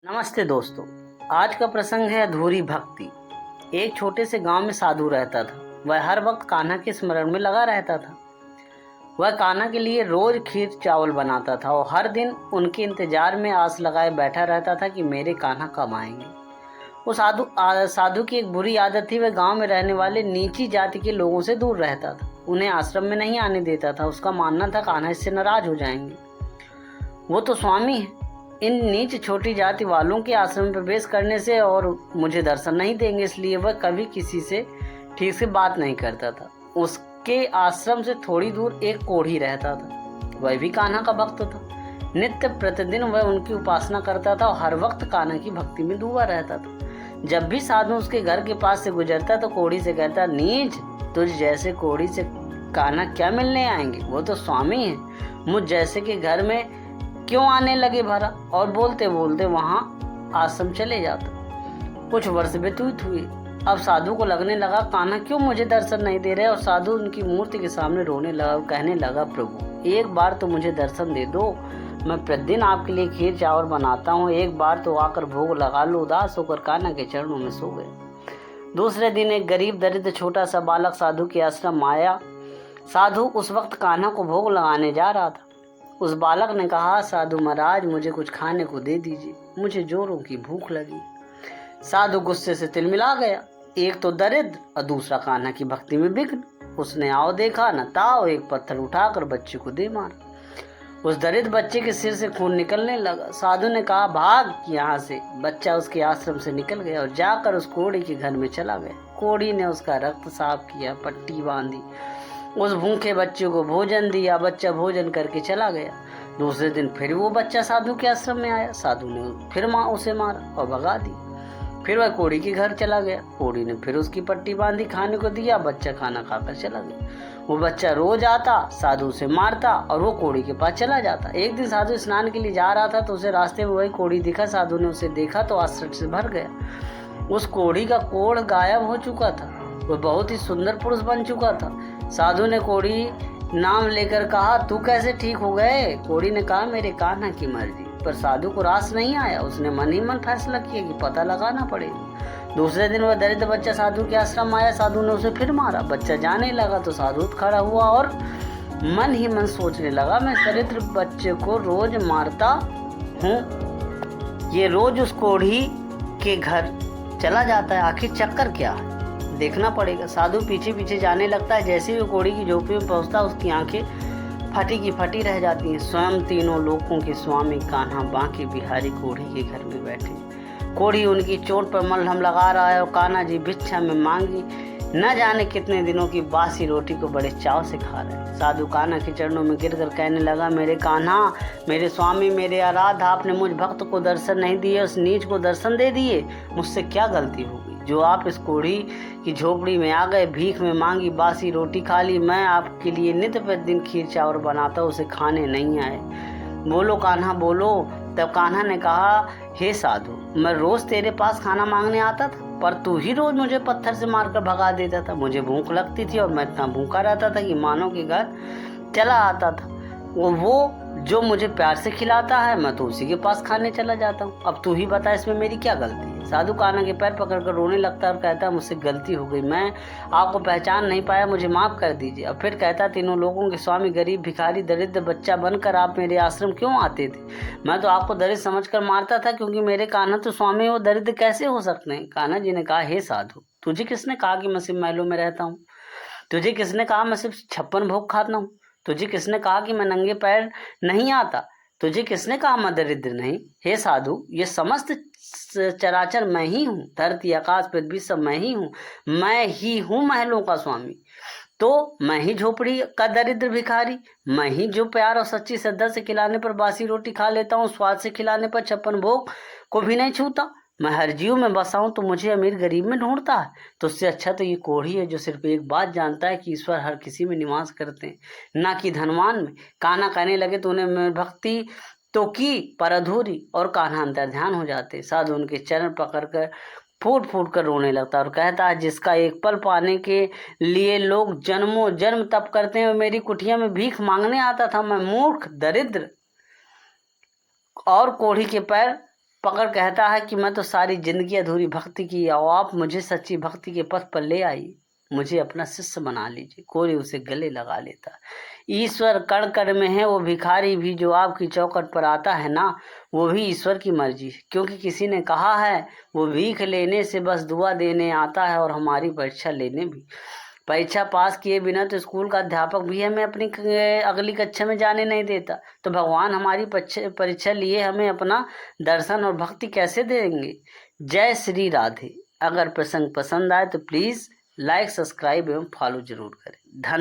नमस्ते दोस्तों। आज का प्रसंग है अधूरी भक्ति। एक छोटे से गांव में साधु रहता था। वह हर वक्त कान्हा के स्मरण में लगा रहता था। वह कान्हा के लिए रोज खीर चावल बनाता था और हर दिन उनके इंतजार में आस लगाए बैठा रहता था कि मेरे कान्हा कब आएंगे। वो साधु की एक बुरी आदत थी। वह गांव में रहने वाले नीची जाति के लोगों से दूर रहता था। उन्हें आश्रम में नहीं आने देता था। उसका मानना था कान्हा इससे नाराज हो जाएंगे, वो तो स्वामी है। इन नीच छोटी जाति वालों के आश्रम में प्रवेश करने से और मुझे दर्शन नहीं देंगे, इसलिए वह कभी किसी से ठीक से बात नहीं करता था। उसके आश्रम से थोड़ी दूर एक कोढ़ी रहता था। वह भी कान्हा का भक्त था। नित्य प्रतिदिन वह उनकी उपासना करता था और हर वक्त कान्हा की भक्ति में डूबा रहता था। जब भी साधु उसके घर के पास से गुजरता तो कोढ़ी से कहता, नीच, तुझ जैसे कोढ़ी से कान्हा क्या मिलने आएंगे, वो तो स्वामी है। मुझ जैसे के घर में क्यों आने लगे भरा। और बोलते बोलते वहां आश्रम चले जाता। कुछ वर्ष व्यतीत हुए। अब साधु को लगने लगा कान्हा क्यों मुझे दर्शन नहीं दे रहे। और साधु उनकी मूर्ति के सामने रोने लगा, कहने लगा, प्रभु एक बार तो मुझे दर्शन दे दो। मैं प्रतिदिन आपके लिए खीर चावल बनाता हूँ, एक बार तो आकर भोग लगा लो। उदास होकर कान्हा के चरणों में सो गए। दूसरे दिन एक गरीब दरिद्र छोटा सा बालक साधु के आश्रम आया। साधु उस वक्त कान्हा को भोग लगाने जा रहा था। उस बालक ने कहा, साधु महाराज मुझे कुछ खाने को दे दीजिए, मुझे जोरों की भूख लगी। साधु गुस्से से तिलमिला गया। एक तो दरिद्र और दूसरा कान्हा की भक्ति में विघ्न। उसने आओ देखा न ताओ, एक पत्थर उठाकर बच्चे को दे मारा। उस दरिद्र बच्चे के सिर से खून निकलने लगा। साधु ने कहा, भाग यहाँ से। बच्चा उसके आश्रम से निकल गया और जाकर उस कोढ़ी के घर में चला गया। कोढ़ी ने उसका रक्त साफ किया, पट्टी बांधी, उस भूखे बच्चे को भोजन दिया। बच्चा भोजन करके चला गया। दूसरे दिन फिर वो बच्चा साधु के आश्रम में आया। साधु ने फिर उसे मारा और भगा दी। फिर वह कोढ़ी के घर चला गया। कोढ़ी ने फिर उसकी पट्टी बांधी, खाने को दिया। बच्चा खाना खाकर चला गया। वो बच्चा रोज आता, साधु उसे मारता और वो कोढ़ी के पास चला जाता। एक दिन साधु स्नान के लिए जा रहा था तो उसे रास्ते में वही कोढ़ी दिखा। साधु ने उसे देखा तो आश्चर्य से भर गया। उस कोढ़ी का कोढ़ गायब हो चुका था। वह बहुत ही सुंदर पुरुष बन चुका था। साधु ने कोढ़ी नाम लेकर कहा, तू कैसे ठीक हो गए। कोढ़ी ने कहा, मेरे कान्हा की मर्जी। पर साधु को रास नहीं आया। उसने मन ही मन फैसला किया कि पता लगाना पड़ेगा। दूसरे दिन वह दरिद्र बच्चा साधु के आश्रम आया। साधु ने उसे फिर मारा। बच्चा जाने लगा तो साधु खड़ा हुआ और मन ही मन सोचने लगा, मैं दरिद्र बच्चे को रोज मारता हूँ, ये रोज उस कोढ़ी के घर चला जाता है, आखिर चक्कर क्या है, देखना पड़ेगा। साधु पीछे पीछे जाने लगता है। जैसे ही वो कोढ़ी की झोपड़ी में पहुंचता, उसकी आंखें फटी की फटी रह जाती हैं। स्वयं तीनों लोकों के स्वामी कान्हा बांके बिहारी कोढ़ी के घर में बैठे। कोढ़ी उनकी चोट पर मलहम लगा रहा है और कान्हा जी भिक्षा में मांगी न जाने कितने दिनों की बासी रोटी को बड़े चाव से खा रहे हैं। साधु कान्हा के चरणों में गिरकर कहने लगा, मेरे कान्हा, मेरे स्वामी, मेरे आराध्य, आपने मुझ भक्त को दर्शन नहीं दिए, उस नीच को दर्शन दे दिए। मुझसे क्या गलती हो गई जो आप इस कोढ़ी की झोपड़ी में आ गए, भीख में मांगी, बासी रोटी खा ली। मैं आपके लिए नित्य प्रतिदिन खीर चावल बनाता हूँ, उसे खाने नहीं आए। बोलो कान्हा बोलो। तब कान्हा ने कहा, हे साधु, मैं रोज तेरे पास खाना मांगने आता था, पर तू ही रोज मुझे पत्थर से मारकर भगा देता था। मुझे भूख लगती थी और मैं इतना भूखा रहता था कि मानो के घर चला आता था। वो जो मुझे प्यार से खिलाता है, मैं तो उसी के पास खाने चला जाता हूँ। अब तू ही बता, इसमें मेरी क्या गलती है। साधु कान्हा के पैर पकड़कर रोने लगता है और कहता, मुझसे गलती हो गई, मैं आपको पहचान नहीं पाया, मुझे माफ कर दीजिए। अब फिर कहता, तीनों लोगों के स्वामी, गरीब भिखारी दरिद्र बच्चा बनकर आप मेरे आश्रम क्यों आते थे। मैं तो आपको दरिद्र समझकर मारता था, क्योंकि मेरे कान्हा तो स्वामी, वो दरिद्र कैसे हो सकते हैं। कान्हा जी ने कहा, हे साधु, तुझे किसने कहा कि मैं सिर्फ महलों में रहता हूँ। तुझे किसने कहा मैं सिर्फ 56 भोग खाता हूँ। तुझे किसने कहा कि मैं नंगे पैर नहीं आता। तुझे किसने कहा मैं दरिद्र नहीं। हे साधु, ये समस्त चराचर मैं ही हूँ। धरती आकाश पृथ्वी सब मैं ही हूँ। मैं ही हूँ महलों का स्वामी, तो मैं ही झोपड़ी का दरिद्र भिखारी। मैं ही जो प्यार और सच्ची श्रद्धा से खिलाने पर बासी रोटी खा लेता हूँ, स्वाद से खिलाने पर 56 भोग को भी नहीं छूता। मैं हर जीव में बसा हूं, तो मुझे अमीर गरीब में ढूंढता है। तो उससे अच्छा तो ये कोढ़ी है जो सिर्फ एक बात जानता है कि ईश्वर हर किसी में निवास करते हैं, ना कि धनवान में। कान्हा कहने लगे, तूने मेरी भक्ति तो की पर अधूरी। और कान्हा अंतर ध्यान हो जाते। साधु उनके चरण पकड़कर फूट फूट कर रोने लगता और कहता है, जिसका एक पल पाने के लिए लोग जन्मों जन्म तप करते हैं, मेरी कुटिया में भीख मांगने आता था। मैं मूर्ख, दरिद्र और कोढ़ी के पैर पकड़ कहता है कि मैं तो सारी जिंदगी अधूरी भक्ति की, और आप मुझे सच्ची भक्ति के पथ पर ले आई, मुझे अपना शिष्य बना लीजिए। कोई उसे गले लगा लेता। ईश्वर कण कण में है, वो भिखारी भी जो आपकी चौखट पर आता है ना, वो भी ईश्वर की मर्जी है। क्योंकि किसी ने कहा है वो भीख लेने से बस दुआ देने आता है, और हमारी परीक्षा लेने भी। परीक्षा पास किए बिना तो स्कूल का अध्यापक भी हमें अपनी अगली कक्षा में जाने नहीं देता, तो भगवान हमारी परीक्षा लिए हमें अपना दर्शन और भक्ति कैसे देंगे। जय श्री राधे। अगर प्रसंग पसंद आए तो प्लीज़ लाइक, सब्सक्राइब एवं फॉलो जरूर करें। धन्यवाद।